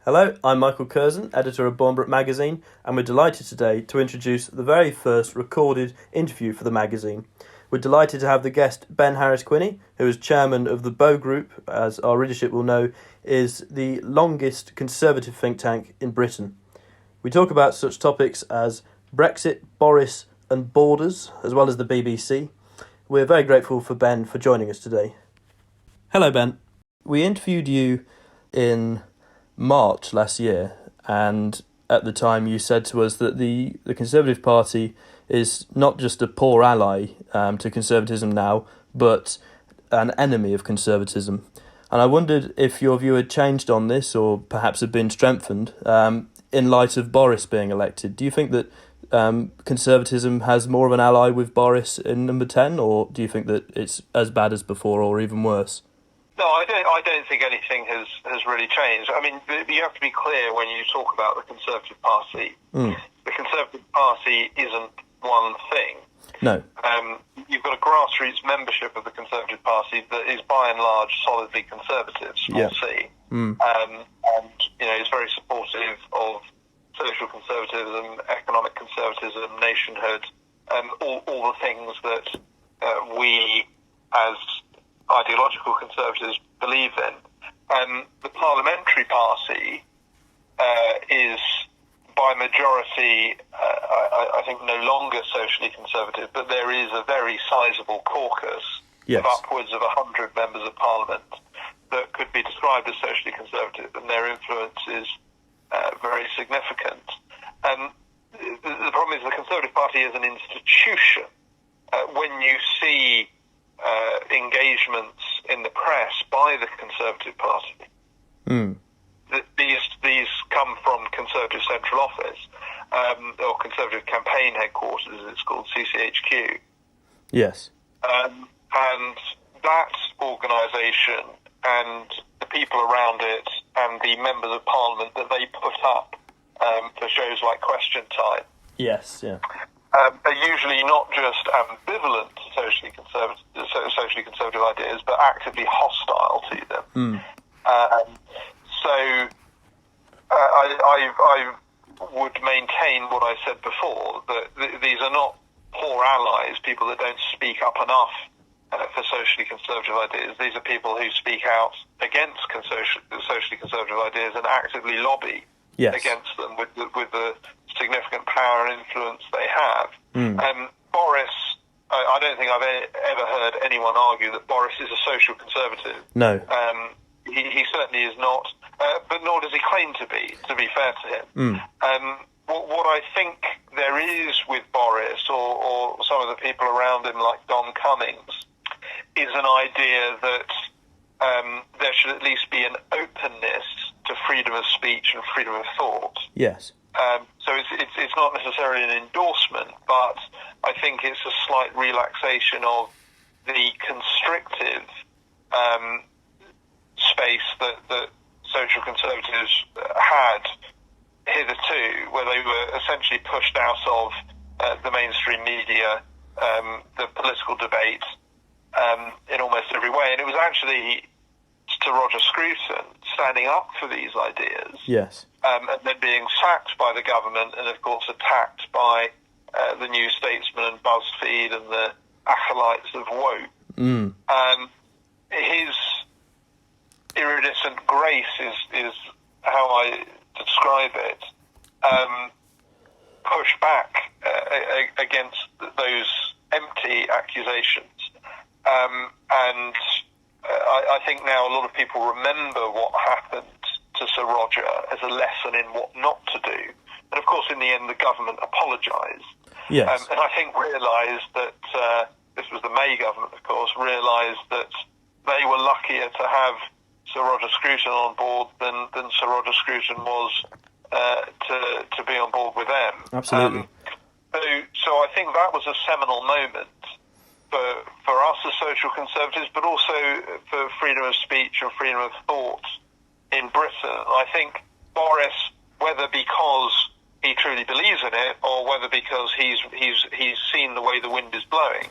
Hello, I'm Michael Curzon, editor of Bournemouth magazine, and we're delighted today to introduce the very first recorded interview for the magazine. We're delighted to have the guest Ben Harris-Quinney, who is chairman of the Bow Group, as our readership will know, is the longest conservative think tank in Britain. We talk about such topics as Brexit, Boris and borders, as well as the BBC. We're very grateful for Ben for joining us today. Hello, Ben. We interviewed you in March last year, and at the time you said to us that the Conservative Party is not just a poor ally to conservatism now, but an enemy of conservatism. And I wondered if your view had changed on this, or perhaps had been strengthened in light of Boris being elected. Do you think that conservatism has more of an ally with Boris in number 10, or do you think that it's as bad as before or even worse? No, I don't think anything has really changed. I mean, you have to be clear when you talk about the Conservative Party. The Conservative Party isn't one thing. No. You've got a grassroots membership of the Conservative Party that is by and large solidly conservative, small c. And, is very supportive of social conservatism, economic conservatism, nationhood, all the things that we as ideological conservatives believe in. The parliamentary party is by majority, I think, no longer socially conservative, but there is a very sizable caucus of upwards of 100 members of parliament that could be described as socially conservative, and their influence is very significant. The problem is the Conservative Party is an institution. When you see engagements in the press by the Conservative Party, these come from Conservative Central Office, or Conservative Campaign Headquarters, as it's called, CCHQ. Yes. And that organisation and the people around it and the members of Parliament that they put up for shows like Question Time. Yes, yeah. Are usually not just ambivalent to socially conservative ideas, but actively hostile to them. So I would maintain what I said before, that these are not poor allies, people that don't speak up enough for socially conservative ideas. These are people who speak out against socially conservative ideas and actively lobby against them with the significant power and influence they have. Boris, I don't think I've ever heard anyone argue that Boris is a social conservative. No. He certainly is not, but nor does he claim to be fair to him. What I think there is with Boris, or some of the people around him like Don Cummings, is an idea that there should at least be an openness to freedom of speech and freedom of thought. Yes. So it's not necessarily an endorsement, but I think it's a slight relaxation of the constrictive space that social conservatives had hitherto, where they were essentially pushed out of the mainstream media, the political debate, in almost every way. And it was actually Sir Roger Scruton standing up for these ideas, and then being sacked by the government, and of course attacked by the New Statesman and BuzzFeed and the acolytes of woke. His iridescent grace is how I describe it, pushed back against those empty accusations. And I think now a lot of people remember what happened to Sir Roger as a lesson in what not to do. And of course, in the end, the government apologised. And I think realised that, this was the May government, of course, realised that they were luckier to have Sir Roger Scruton on board than Sir Roger Scruton was to be on board with them. Absolutely. So I think that was a seminal moment for us as social conservatives, but also for freedom of speech and freedom of thought in Britain. I think Boris, whether because he truly believes in it or whether because he's seen the way the wind is blowing,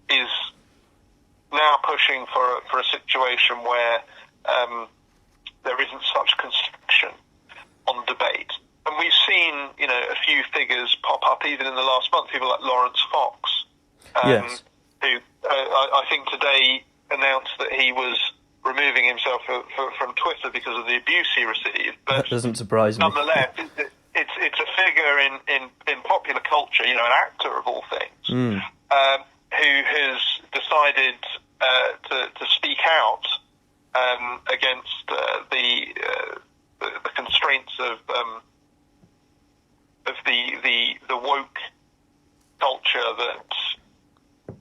is now pushing for a situation where there is isn't such constriction on debate. And we've seen, a few figures pop up even in the last month, people like Lawrence Fox, who I think today announced that he was removing himself from Twitter because of the abuse he received. But that doesn't surprise me. Nonetheless, it's a figure in popular culture, an actor of all things, who has decided to speak out against the constraints of the woke culture that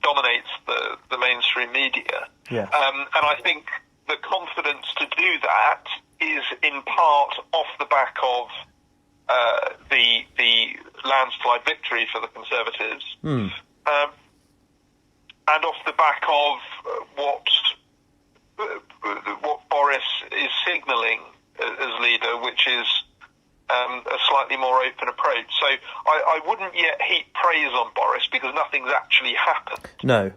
dominates the mainstream media. Yeah. And I think the confidence to do that is in part off the back of the landslide victory for the Conservatives, and off the back of what Boris is signalling as leader, which is a slightly more open approach. So I wouldn't yet heap praise on Boris because nothing's actually happened. No.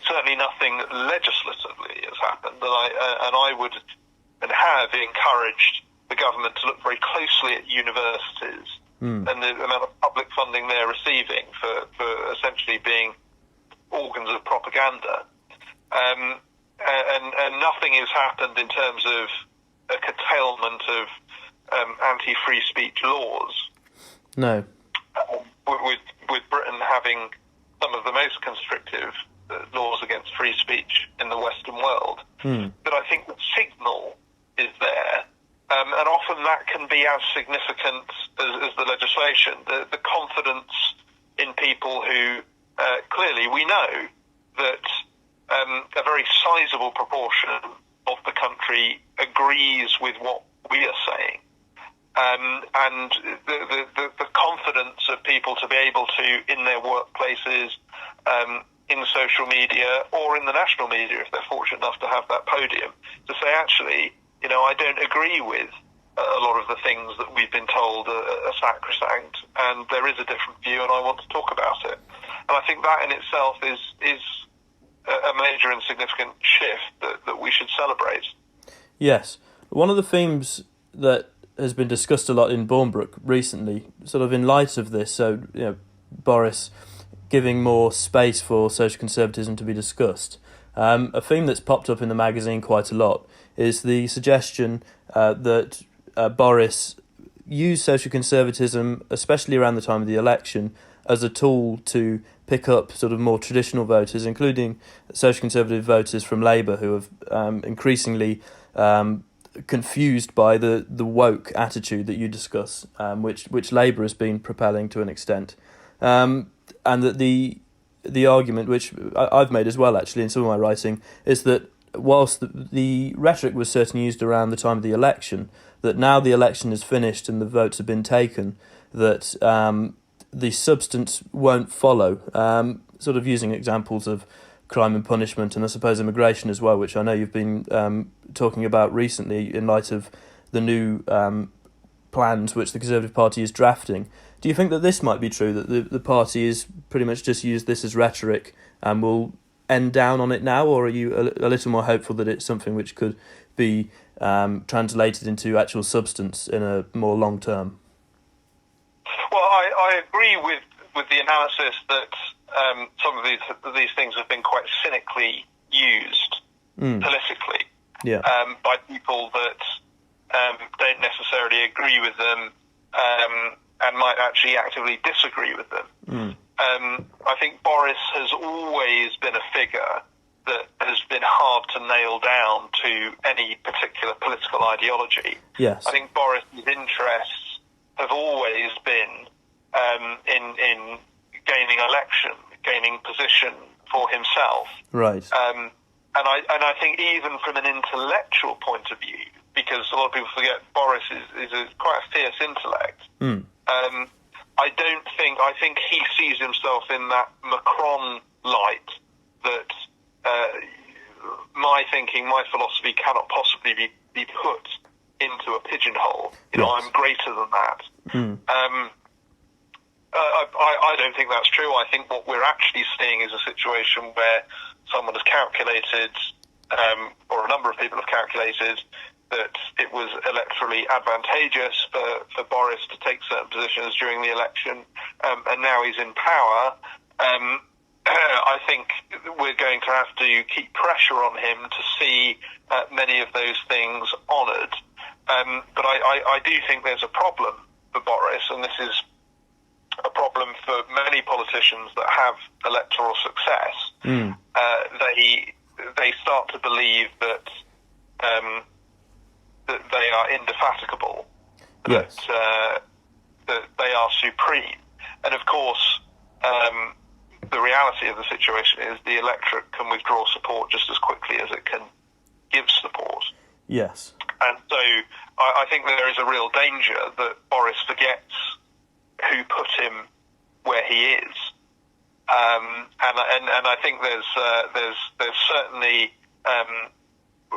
Certainly nothing legislatively has happened, and I would and have encouraged the government to look very closely at universities and the amount of public funding they're receiving for essentially being organs of propaganda. And nothing has happened in terms of a curtailment of anti-free speech laws. No. With Britain having some of the most constrictive laws against free speech in the Western world. But I think the signal is there, and often that can be as significant as the legislation. The confidence in people who clearly we know that a very sizable proportion of the country agrees with what we are saying. And the confidence of people to be able to, in their workplaces, in social media, or in the national media, if they're fortunate enough to have that podium, to say, actually, I don't agree with a lot of the things that we've been told are sacrosanct, and there is a different view, and I want to talk about it. And I think that in itself is a major and significant shift that we should celebrate. Yes. One of the themes that has been discussed a lot in Bournebrook recently, sort of in light of this, so Boris giving more space for social conservatism to be discussed. A theme that's popped up in the magazine quite a lot is the suggestion that Boris used social conservatism, especially around the time of the election, as a tool to pick up sort of more traditional voters, including social conservative voters from Labour, who have increasingly confused by the woke attitude that you discuss, which Labour has been propelling to an extent, and that the argument, which I've made as well actually in some of my writing, is that whilst the rhetoric was certainly used around the time of the election, that now the election is finished and the votes have been taken, that the substance won't follow, sort of using examples of crime and punishment and I suppose immigration as well, which I know you've been talking about recently in light of the new plans which the Conservative Party is drafting. Do you think that this might be true, that the party is pretty much just used this as rhetoric and will end down on it now, or are you a little more hopeful that it's something which could be translated into actual substance in a more long term? Well, I agree with the analysis that some of these things have been quite cynically used politically by people that don't necessarily agree with them and might actually actively disagree with them. I think Boris has always been a figure that has been hard to nail down to any particular political ideology. Yes. I think Boris's interests have always been in gaining election, gaining position for himself. Right. And I think even from an intellectual point of view, because a lot of people forget Boris is quite a fierce intellect. I think he sees himself in that Macron light that my thinking, my philosophy cannot possibly be put into a pigeonhole. I'm greater than that. I don't think that's true. I think what we're actually seeing is a situation where someone has calculated, or a number of people have calculated, that it was electorally advantageous for Boris to take certain positions during the election, and now he's in power. I think we're going to have to keep pressure on him to see many of those things honoured. But I do think there's a problem for Boris, and this is a problem for many politicians that have electoral success. They start to believe that they are indefatigable, yes. that they are supreme, and of course. The reality of the situation is the electorate can withdraw support just as quickly as it can give support. Yes. And so I think there is a real danger that Boris forgets who put him where he is. And I think there's certainly,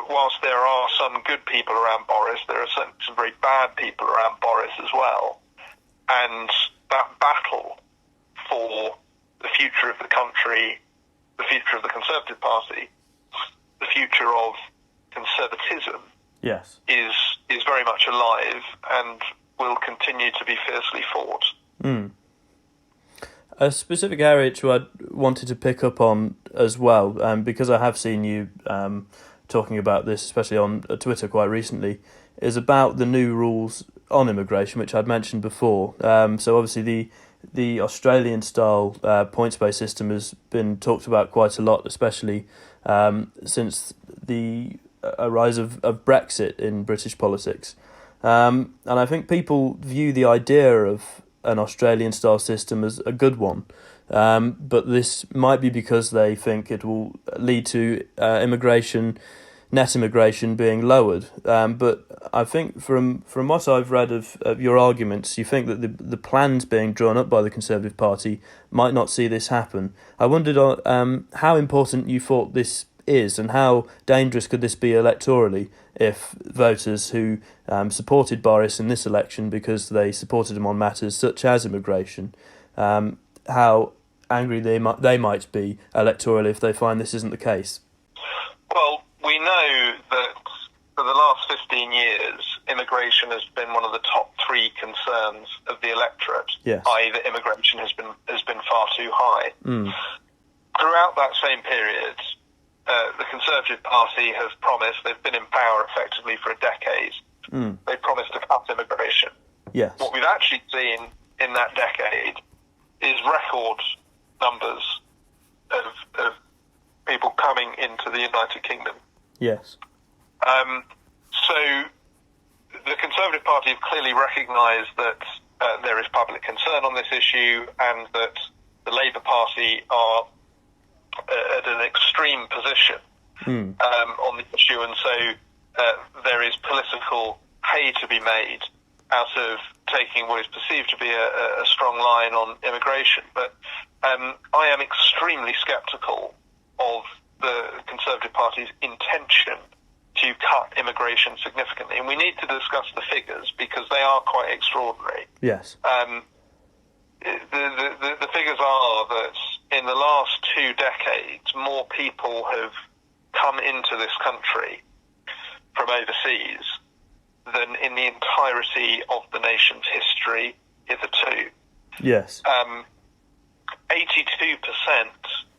whilst there are some good people around Boris, there are some very bad people around Boris as well. And that battle for the future of the country, the future of the Conservative Party, the future of conservatism, yes, is very much alive and will continue to be fiercely fought. A specific area which I wanted to pick up on as well, because I have seen you talking about this, especially on Twitter quite recently, is about the new rules on immigration, which I'd mentioned before. So obviously the Australian-style points-based system has been talked about quite a lot, especially since the rise of Brexit in British politics. And I think people view the idea of an Australian-style system as a good one, but this might be because they think it will lead to net immigration being lowered. But I think from what I've read of your arguments, you think that the plans being drawn up by the Conservative Party might not see this happen. I wondered how important you thought this is, and how dangerous could this be electorally if voters who supported Boris in this election because they supported him on matters such as immigration, how angry they might be electorally if they find this isn't the case. Well, we know that for the last 15 years, immigration has been one of the top three concerns of the electorate, yes. i.e. that immigration has been far too high. Throughout that same period, the Conservative Party has promised, they've been in power effectively for a decade, they promised to cut immigration. Yes. What we've actually seen in that decade is record numbers of people coming into the United Kingdom. Yes. So the Conservative Party have clearly recognised that there is public concern on this issue, and that the Labour Party are at an extreme position on the issue, and so there is political hay to be made out of taking what is perceived to be a strong line on immigration. But I am extremely sceptical of the Conservative Party's intention to cut immigration significantly, and we need to discuss the figures because they are quite extraordinary. Yes. The figures are that in the last 2 decades, more people have come into this country from overseas than in the entirety of the nation's history hitherto. Yes. 82%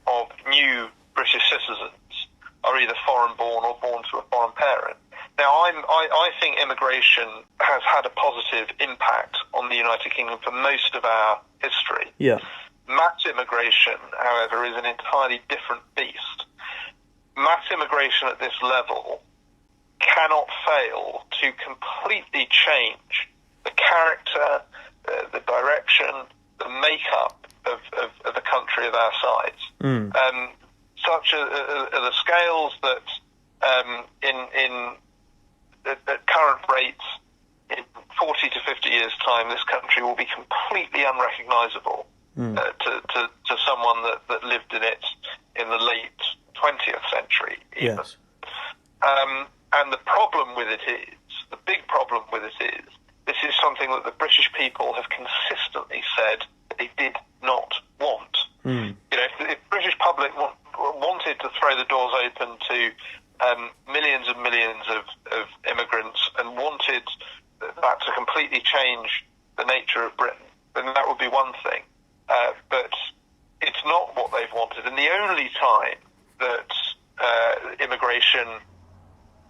of new British citizens are either foreign-born or born to a foreign parent. Now, I think immigration has had a positive impact on the United Kingdom for most of our history. Yeah. Mass immigration, however, is an entirely different beast. Mass immigration at this level cannot fail to completely change the character, the direction, the makeup of the country of our size. Such are the scales that at current rates, in 40 to 50 years' time, this country will be completely unrecognisable to someone that lived in it in the late 20th century, even. Yes. And the problem with it is, the big problem with it is, this is something that the British people have consistently said they did not want. You know, if the British public wanted to throw the doors open to millions and millions of immigrants and wanted that to completely change the nature of Britain, then that would be one thing. But it's not what they've wanted. And the only time that immigration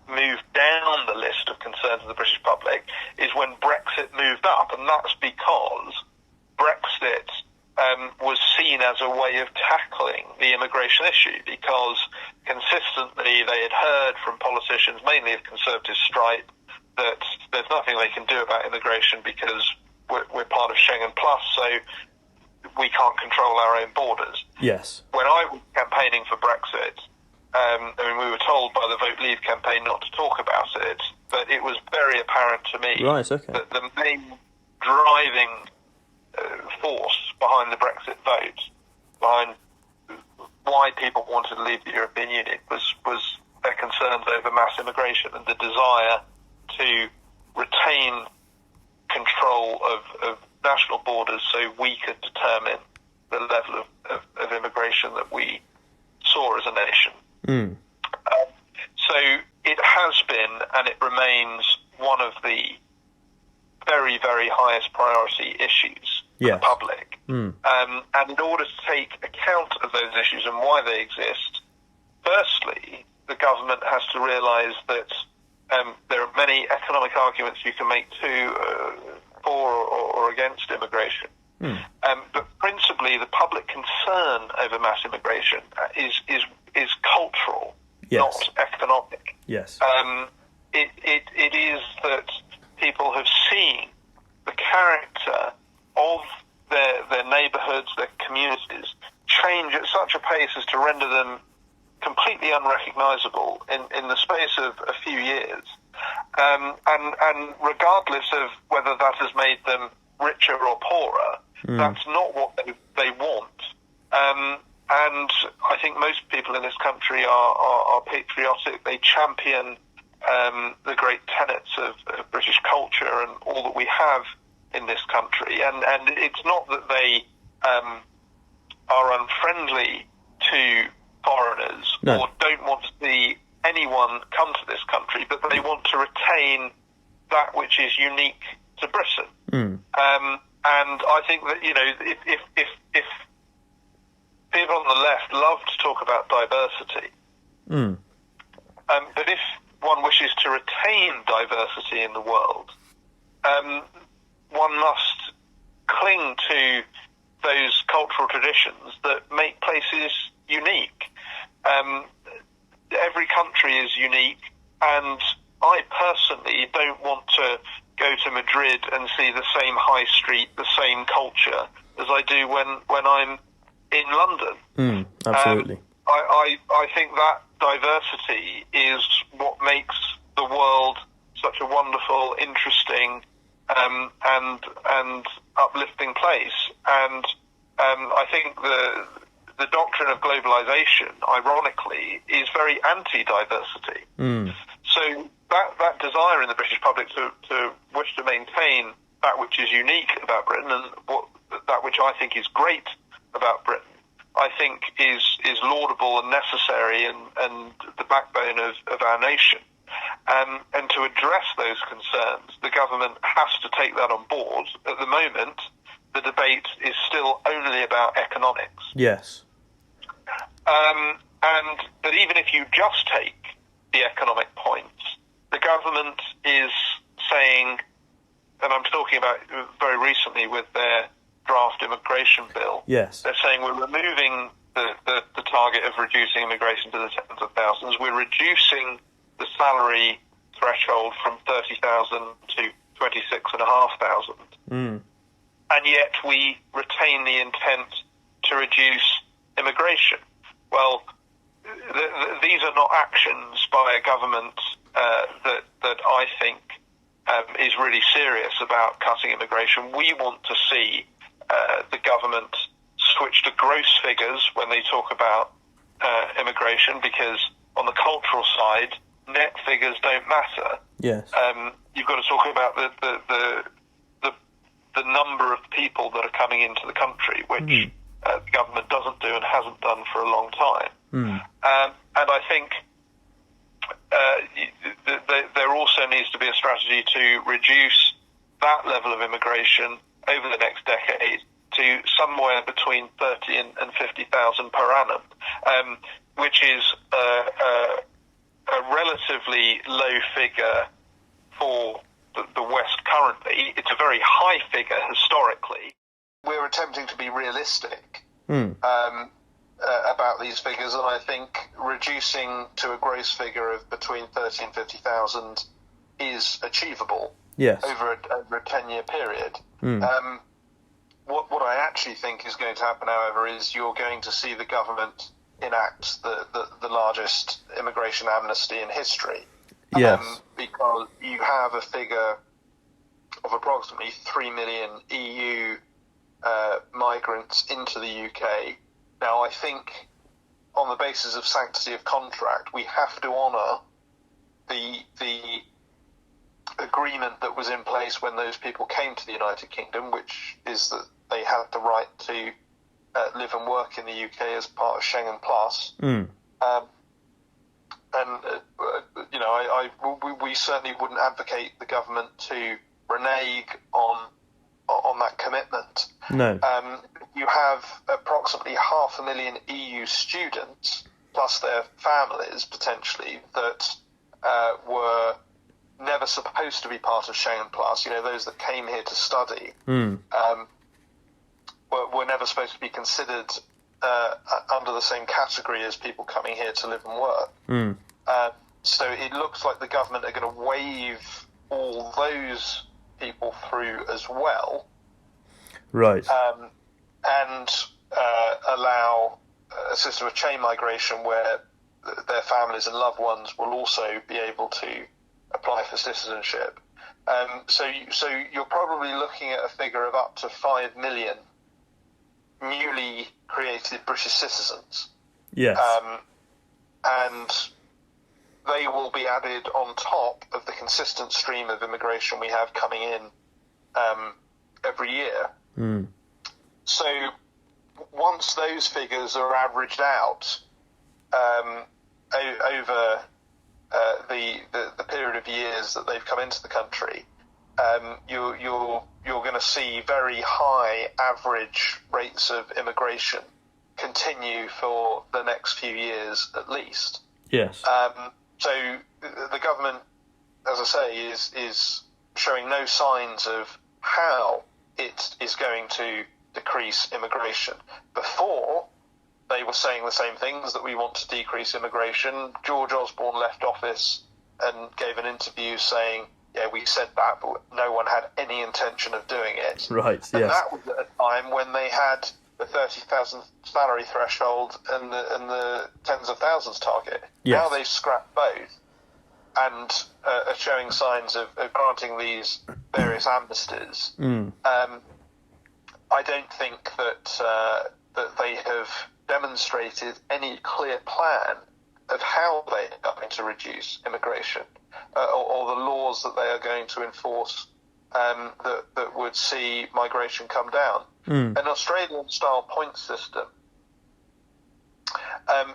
moved down the list of concerns of the British public is when Brexit moved up, and that's because Brexit was seen as a way of tackling the immigration issue, because consistently they had heard from politicians, mainly of Conservative stripe, that there's nothing they can do about immigration because we're part of Schengen Plus, so we can't control our own borders. Yes. When I was campaigning for Brexit, we were told by the Vote Leave campaign not to talk about it, but it was very apparent to me that the main driving force behind the Brexit vote, behind why people wanted to leave the European Union, was their concerns over mass immigration and the desire to retain control of national borders so we could determine the level of immigration that we saw as a nation. So it has been, and it remains, one of the very, very highest priority issues for the public. And in order to take account of those issues and why they exist, firstly, the government has to realise that there are many economic arguments you can make for or against immigration. But principally, the public concern over mass immigration is cultural, not economic. Yes. It is that people have seen the character of their neighbourhoods, their communities, change at such a pace as to render them completely unrecognisable in the space of a few years. And regardless of whether that has made them richer or poorer, that's not what they want. And I think most people in this country are patriotic. They champion the great tenets of British culture and all that we have in this country. And it's not that they are unfriendly to foreigners or don't want to see anyone come to this country, but they want to retain that which is unique to Britain. And I think that, if people on the left love to talk about diversity, but if one wishes to retain diversity in the world, one must cling to those cultural traditions that make places unique. Every country is unique, and I personally don't want to go to Madrid and see the same high street, the same culture as I do when I'm in London. Absolutely. I think that diversity is what makes the world such a wonderful, interesting, and uplifting place. And I think the doctrine of globalization, ironically, is very anti-diversity. So that desire in the British public to wish to maintain that which is unique about Britain and that which I think is great about Britain, I think is laudable and necessary and the backbone of our nation. And to address those concerns, the government has to take that on board. At the moment, the debate is still only about economics. Yes. But even if you just take the economic points, the government is saying, and I'm talking about very recently with their draft immigration bill, they're saying we're removing the target of reducing immigration to the tens of thousands. We're reducing the salary threshold from 30,000 to 26,500. And yet we retain the intent to reduce immigration. Well, these are not actions by a government that I think is really serious about cutting immigration. We want to see the government switch to gross figures when they talk about immigration, because on the cultural side, net figures don't matter. Yes. You've got to talk about the number of people that are coming into the country, which the government doesn't do and hasn't done for a long time. And I think there also needs to be a strategy to reduce that level of immigration over the next decade to somewhere between 30 and 50,000 per annum, which is a relatively low figure for the West currently. It's a very high figure historically. We're attempting to be realistic about these figures, and I think reducing to a gross figure of between 30 and 50,000 is achievable over a 10-year period. What I actually think is going to happen, however, is you're going to see the government enact the largest immigration amnesty in history. Because you have a figure of approximately 3 million EU migrants into the UK. Now, I think on the basis of sanctity of contract, we have to honour the agreement that was in place when those people came to the United Kingdom, which is that they had the right to live and work in the UK as part of Schengen Plus. We certainly wouldn't advocate the government to renege on that commitment. No. You have approximately 500,000 EU students, plus their families potentially, that were never supposed to be part of Schengen Plus. Those that came here to study were never supposed to be considered under the same category as people coming here to live and work. So it looks like the government are going to wave all those people through as well. Right. And allow a system of chain migration where their families and loved ones will also be able to apply for citizenship. So you're probably looking at a figure of up to 5 million newly created British citizens. Yes. And they will be added on top of the consistent stream of immigration we have coming in every year. So once those figures are averaged out over the period of years that they've come into the country, you're going to see very high average rates of immigration continue for the next few years at least. Yes. So the government, as I say, is showing no signs of how it is going to decrease immigration. Before, they were saying the same things, that we want to decrease immigration. George Osborne left office and gave an interview saying, yeah, we said that, but no one had any intention of doing it. Right, and yes. That was at a time when they had the 30,000 salary threshold and the tens of thousands target. Yes. Now they've scrapped both and are showing signs of granting these various amnesties. I don't think that they have demonstrated any clear plan of how they are going to reduce immigration or the laws that they are going to enforce that would see migration come down. An Australian-style point system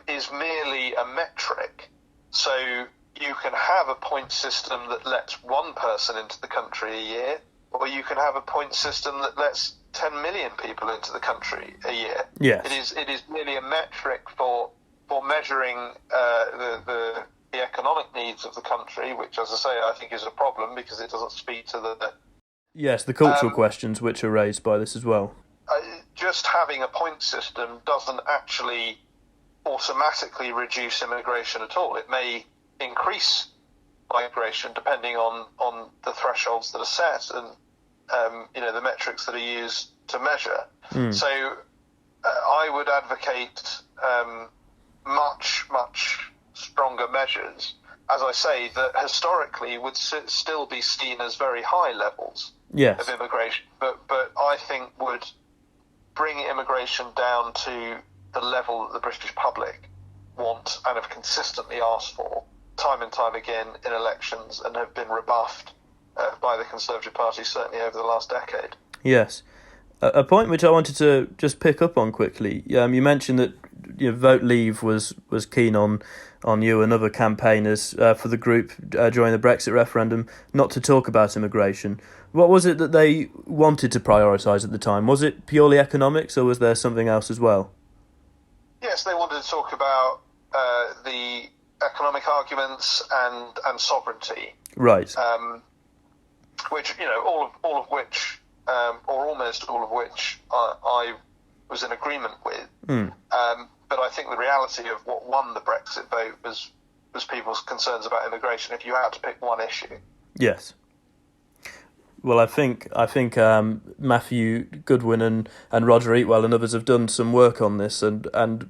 is merely a metric. So you can have a point system that lets one person into the country a year, or you can have a point system that lets 10 million people into the country a year. Yes. It is merely a metric for measuring the economic needs of the country, which, as I say, I think is a problem because it doesn't speak to the... Yes, the cultural questions which are raised by this as well. Just having a point system doesn't actually automatically reduce immigration at all. It may increase migration depending on the thresholds that are set and the metrics that are used to measure. So I would advocate much stronger measures, as I say, that historically would still be seen as very high levels of immigration, but I think would bring immigration down to the level that the British public want and have consistently asked for time and time again in elections and have been rebuffed by the Conservative Party, certainly over the last decade. Yes. A point which I wanted to just pick up on quickly, you mentioned that Vote Leave was keen on you and other campaigners for the group during the Brexit referendum not to talk about immigration. What was it that they wanted to prioritise at the time? Was it purely economics, or was there something else as well? Yes, they wanted to talk about the economic arguments and sovereignty. Right. Which, all of which, or almost all of which, I was in agreement with. But I think the reality of what won the Brexit vote was people's concerns about immigration. If you had to pick one issue. Yes. Well, I think Matthew Goodwin and Roger Eatwell and others have done some work on this and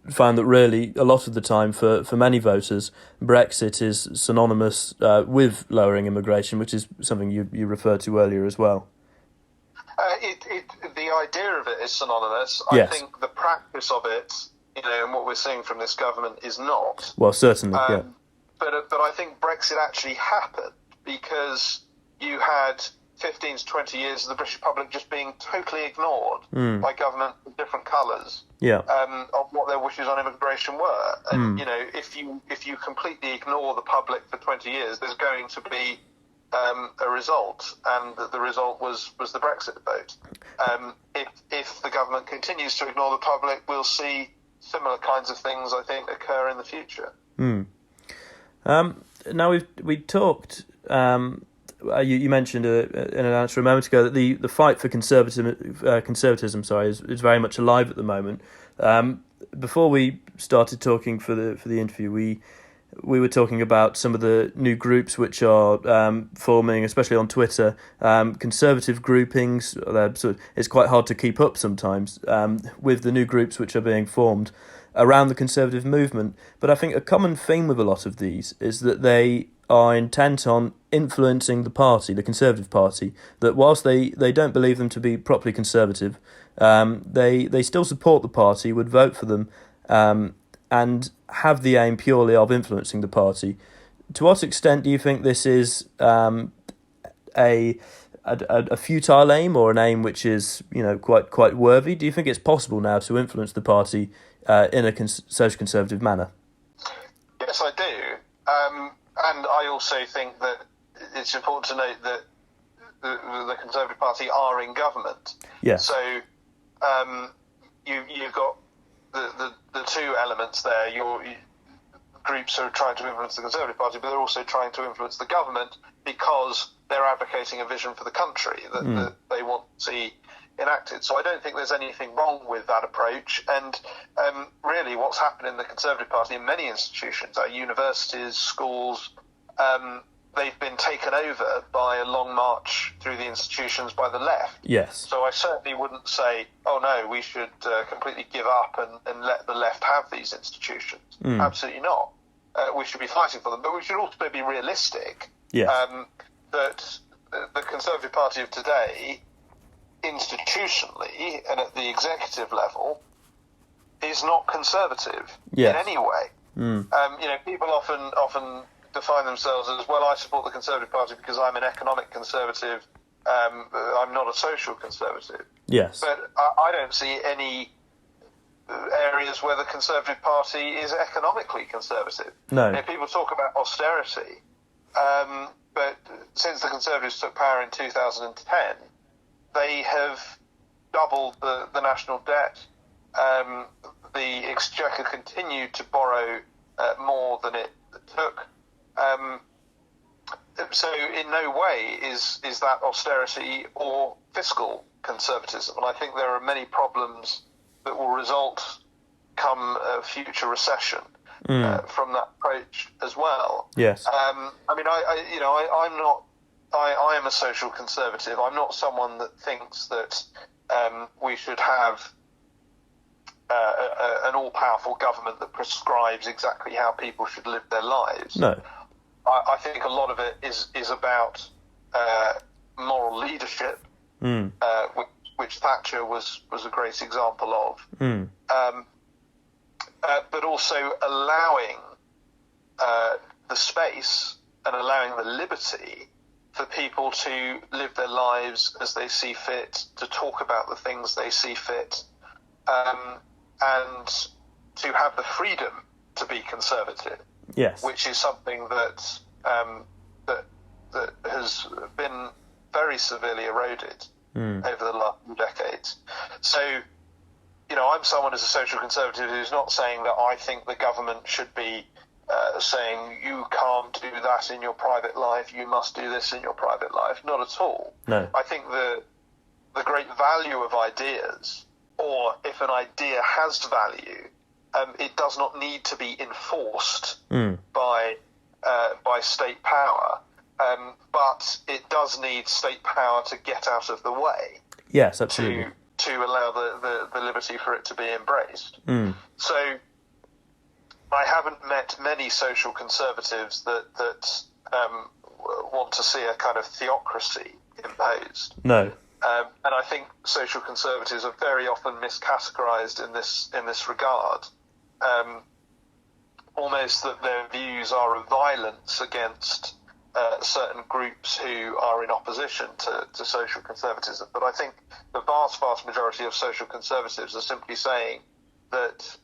found that really a lot of the time for many voters, Brexit is synonymous with lowering immigration, which is something you referred to earlier as well. The idea of it is synonymous. Yes. I think the practice of it, and what we're seeing from this government is not. Well, certainly, yeah. But I think Brexit actually happened because you had 15 to 20 years of the British public just being totally ignored by government of different colours of what their wishes on immigration were. And, if you completely ignore the public for 20 years, there's going to be a result, and the result was the Brexit vote. If the government continues to ignore the public, we'll see similar kinds of things, I think, occur in the future. Now we talked. You mentioned in an answer a moment ago that the fight for conservatism, is very much alive at the moment. Before we started talking for the interview, we were talking about some of the new groups which are forming, especially on Twitter, conservative groupings. It's quite hard to keep up sometimes with the new groups which are being formed around the conservative movement. But I think a common theme with a lot of these is that they are intent on influencing the party, the Conservative Party, that whilst they don't believe them to be properly conservative, they still support the party, would vote for them, and have the aim purely of influencing the party. To what extent do you think this is a futile aim, or an aim which is quite worthy? Do you think it's possible now to influence the party in a social conservative manner? Yes, I do. And I also think that it's important to note that the Conservative Party are in government. Yes. So you've got the two elements there. Your groups are trying to influence the Conservative Party, but they're also trying to influence the government because they're advocating a vision for the country that they want to see enacted. So I don't think there's anything wrong with that approach. And really what's happened in the Conservative Party in many institutions, our universities, schools, they've been taken over by a long march through the institutions by the left. Yes. So I certainly wouldn't say, oh no, we should completely give up and let the left have these institutions. Absolutely not. We should be fighting for them, but we should also be realistic. Yes. That the Conservative Party of today, institutionally and at the executive level, is not conservative in any way. People often define themselves as, well, I support the Conservative Party because I'm an economic conservative, I'm not a social conservative. Yes. But I don't see any areas where the Conservative Party is economically conservative. No. People talk about austerity, but since the Conservatives took power in 2010, they have doubled the national debt. The Exchequer continued to borrow more than it took. So in no way is that austerity or fiscal conservatism. And I think there are many problems that will result come a future recession from that approach as well. Yes. I am a social conservative. I'm not someone that thinks that we should have an all-powerful government that prescribes exactly how people should live their lives. No. I think a lot of it is about moral leadership, which Thatcher was a great example of. But also allowing the space and allowing the liberty for people to live their lives as they see fit, to talk about the things they see fit, and to have the freedom to be conservative. Yes. Which is something that that has been very severely eroded over the last few decades. So, I'm someone as a social conservative who's not saying that I think the government should be saying you can't do that in your private life, you must do this in your private life. Not at all. No. I think the great value of ideas, or if an idea has value, it does not need to be enforced by state power, but it does need state power to get out of the way. Yes, absolutely. To allow the liberty for it to be embraced. So I haven't met many social conservatives that want to see a kind of theocracy imposed. No. And I think social conservatives are very often miscategorized in this regard. Almost that their views are a violence against certain groups who are in opposition to social conservatism. But I think the vast majority of social conservatives are simply saying that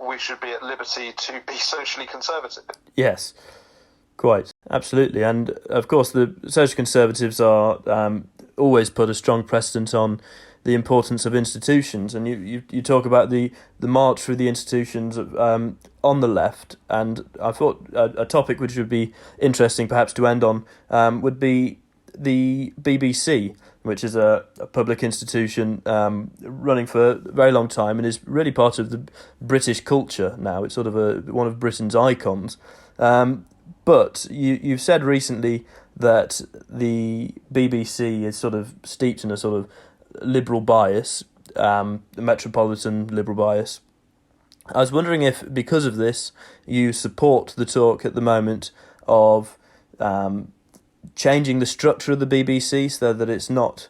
we should be at liberty to be socially conservative. Yes, quite, absolutely. And of course the social conservatives are always put a strong precedent on the importance of institutions, and you talk about the march through the institutions on the left, and I thought a topic which would be interesting perhaps to end on would be the BBC, which is a public institution running for a very long time and is really part of the British culture now. It's sort of one of Britain's icons. But you've said recently that the BBC is sort of steeped in a sort of liberal bias, the metropolitan liberal bias. I was wondering if, because of this, you support the talk at the moment of changing the structure of the BBC so that it's not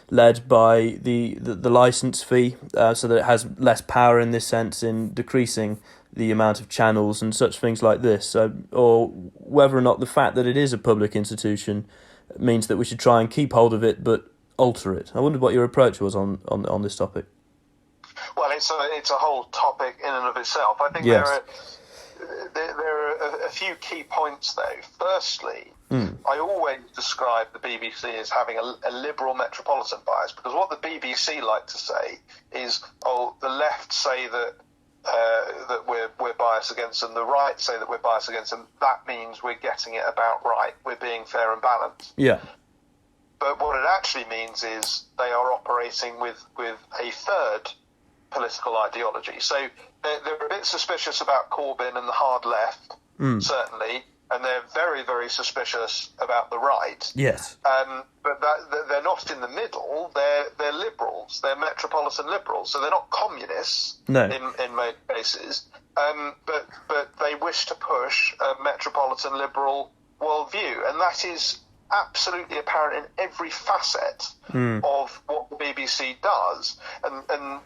led by the licence fee, so that it has less power in this sense in decreasing the amount of channels and such things like this, or whether or not the fact that it is a public institution means that we should try and keep hold of it but alter it. I wondered what your approach was on this topic. Well, it's a whole topic in and of itself. I think yes. there are a few key points, though. Firstly, I always describe the BBC as having a liberal metropolitan bias, because what the BBC like to say is, the left say that we're biased against them, the right say that we're biased against them. That means we're getting it about right. We're being fair and balanced. Yeah. But what it actually means is they are operating with a third political ideology. So they're a bit suspicious about Corbyn and the hard left, certainly, and they're very, very suspicious about the right. Yes. But they're not in the middle. They're liberals. They're metropolitan liberals. So they're not communists. No. In most cases. But they wish to push a metropolitan liberal worldview, and that is absolutely apparent in every facet of what the BBC does. And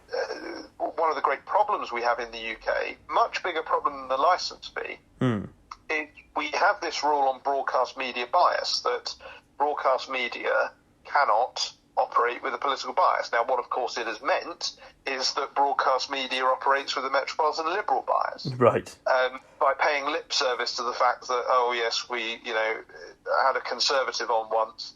one of the great problems we have in the UK, much bigger problem than the licence fee, is we have this rule on broadcast media bias, that broadcast media cannot operate with a political bias. Now, what of course it has meant is that broadcast media operates with a metropolitan liberal bias. Right. By paying lip service to the fact that, yes, we, had a conservative on once,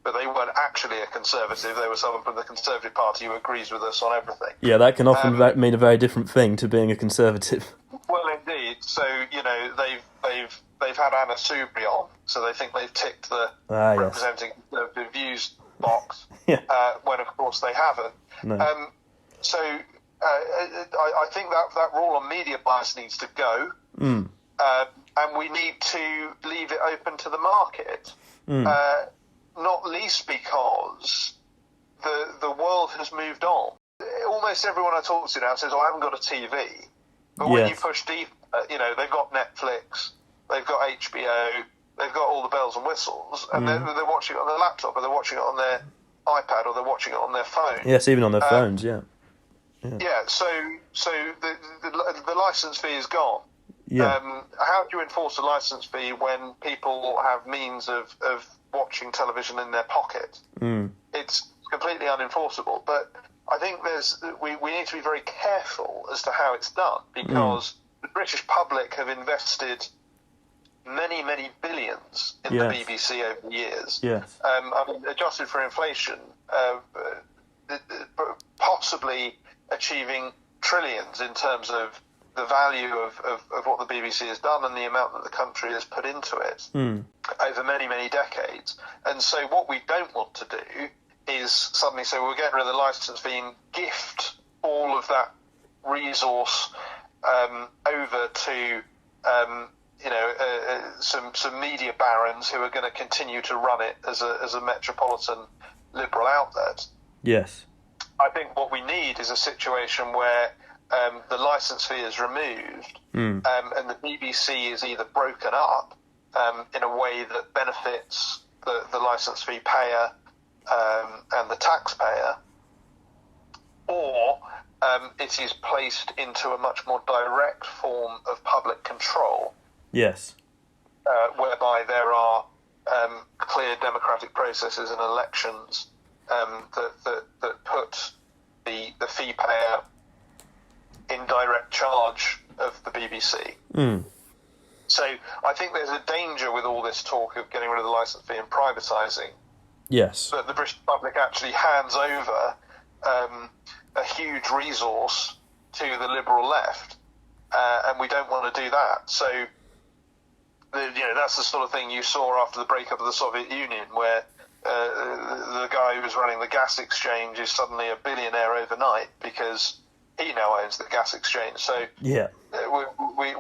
but they weren't actually a conservative. They were someone from the Conservative Party who agrees with us on everything. Yeah, that can often mean a very different thing to being a conservative. Well, indeed. So, they've had Anna Soubry on, so they think they've ticked the representing conservative views box, when of course they haven't. No. I think that rule on media bias needs to go, and we need to leave it open to the market, not least because the world has moved on. Almost everyone I talk to now says, I haven't got a TV. But when you push deep, they've got Netflix, they've got HBO, they've got all the bells and whistles, and they're watching it on their laptop, or they're watching it on their iPad, or they're watching it on their phone. Yes, even on their phones, Yeah, so the licence fee is gone. Yeah. How do you enforce a licence fee when people have means of watching television in their pocket? It's completely unenforceable. But I think we need to be very careful as to how it's done, because the British public have invested many, many billions in the BBC over the years. Yes. I mean, adjusted for inflation, possibly achieving trillions in terms of the value of what the BBC has done and the amount that the country has put into it over many, many decades. And so what we don't want to do is suddenly say, we'll get rid of the licence fee and gift all of that resource over to some media barons who are going to continue to run it as a metropolitan liberal outlet. Yes. I think what we need is a situation where the licence fee is removed and the BBC is either broken up in a way that benefits the licence fee payer and the taxpayer, or it is placed into a much more direct form of public control. Yes. Whereby there are clear democratic processes and elections that put the fee payer in direct charge of the BBC. So I think there's a danger with all this talk of getting rid of the licence fee and privatising. Yes. That the British public actually hands over a huge resource to the liberal left, and we don't want to do that. So, that's the sort of thing you saw after the breakup of the Soviet Union, where the guy who was running the gas exchange is suddenly a billionaire overnight because he now owns the gas exchange. So yeah, we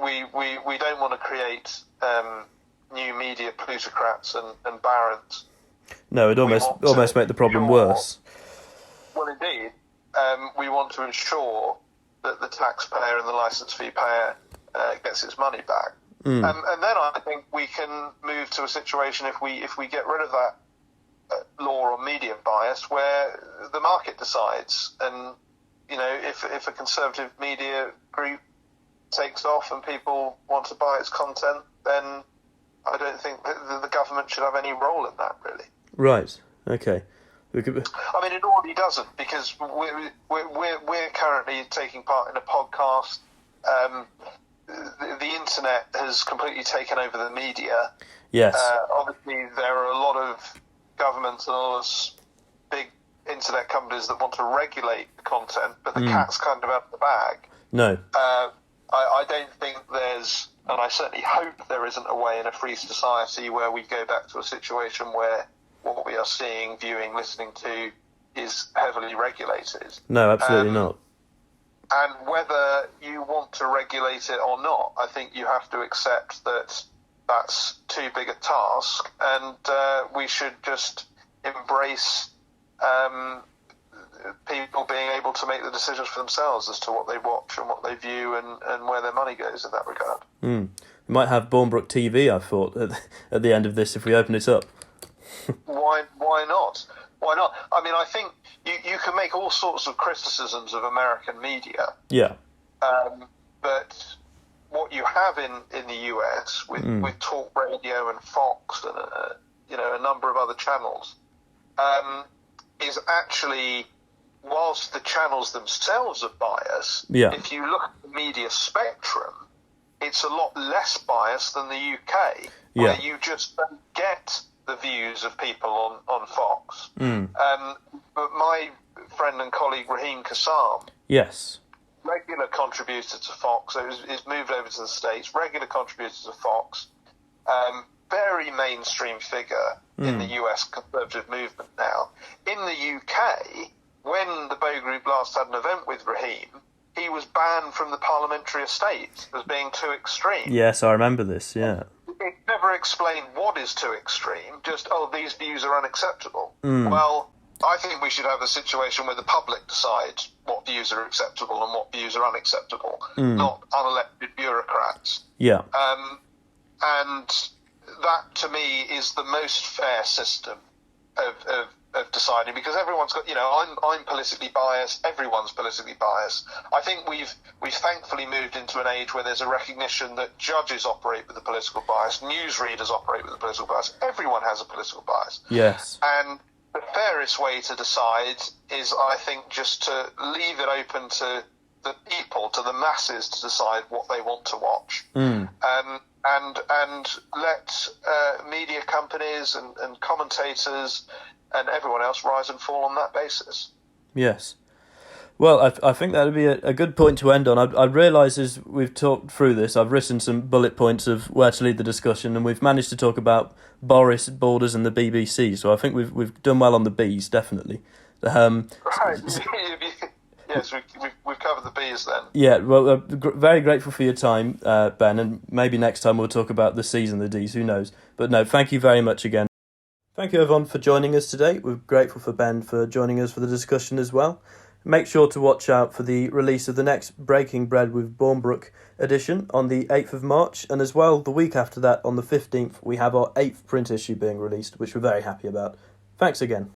don't want to create new media plutocrats and barons. No, it almost make the problem worse. Well, indeed, we want to ensure that the taxpayer and the licence fee payer gets its money back. And then I think we can move to a situation if we get rid of that law on media bias, where the market decides, and if a conservative media group takes off and people want to buy its content, then I don't think that the government should have any role in that, really. Right. Okay. I mean, it already doesn't, because we're currently taking part in a podcast. The internet has completely taken over the media. Yes. Obviously, there are a lot of governments and a lot of big internet companies that want to regulate the content, but the cat's kind of out of the bag. No. I don't think there's, and I certainly hope there isn't a way in a free society where we go back to a situation where what we are seeing, viewing, listening to is heavily regulated. No, absolutely not. And whether you want to regulate it or not, I think you have to accept that that's too big a task, and we should just embrace people being able to make the decisions for themselves as to what they watch and what they view and where their money goes in that regard. We might have Bournebrook TV, I thought, at the end of this if we open it up. Why not? Why not? I mean, I think you can make all sorts of criticisms of American media. Yeah. But what you have in the US with talk radio and Fox and a number of other channels is actually, whilst the channels themselves are biased, if you look at the media spectrum, it's a lot less biased than the UK, where you just don't get the views of people on Fox. But my friend and colleague Raheem Kassam, yes, regular contributor to Fox, so he's moved over to the States, regular contributor to Fox, very mainstream figure in the US conservative movement now. In the UK, when the Bow Group last had an event with Raheem, he was banned from the parliamentary estate as being too extreme. Yes, I remember this, yeah. It never explained what is too extreme, just, these views are unacceptable. Well, I think we should have a situation where the public decides what views are acceptable and what views are unacceptable, not unelected bureaucrats. Yeah. And that, to me, is the most fair system of deciding, because everyone's got, I'm politically biased, everyone's politically biased. I think we've thankfully moved into an age where there's a recognition that judges operate with a political bias, newsreaders operate with a political bias, everyone has a political bias. Yes. And the fairest way to decide is, I think, just to leave it open to the people, to the masses, to decide what they want to watch, and let media companies and commentators and everyone else rise and fall on that basis. Yes. Well, I think that would be a good point to end on. I realise as we've talked through this, I've written some bullet points of where to lead the discussion, and we've managed to talk about Boris, Borders and the BBC, so I think we've done well on the Bs, definitely. Right. Yes, we've covered the Bs then. Yeah, well, very grateful for your time, Ben, and maybe next time we'll talk about the Cs and the Ds, who knows. But no, thank you very much again. Thank you everyone for joining us today. We're grateful for Ben for joining us for the discussion as well. Make sure to watch out for the release of the next Breaking Bread with Bournebrook edition on the 8th of March, and as well the week after that on the 15th we have our 8th print issue being released, which we're very happy about. Thanks again.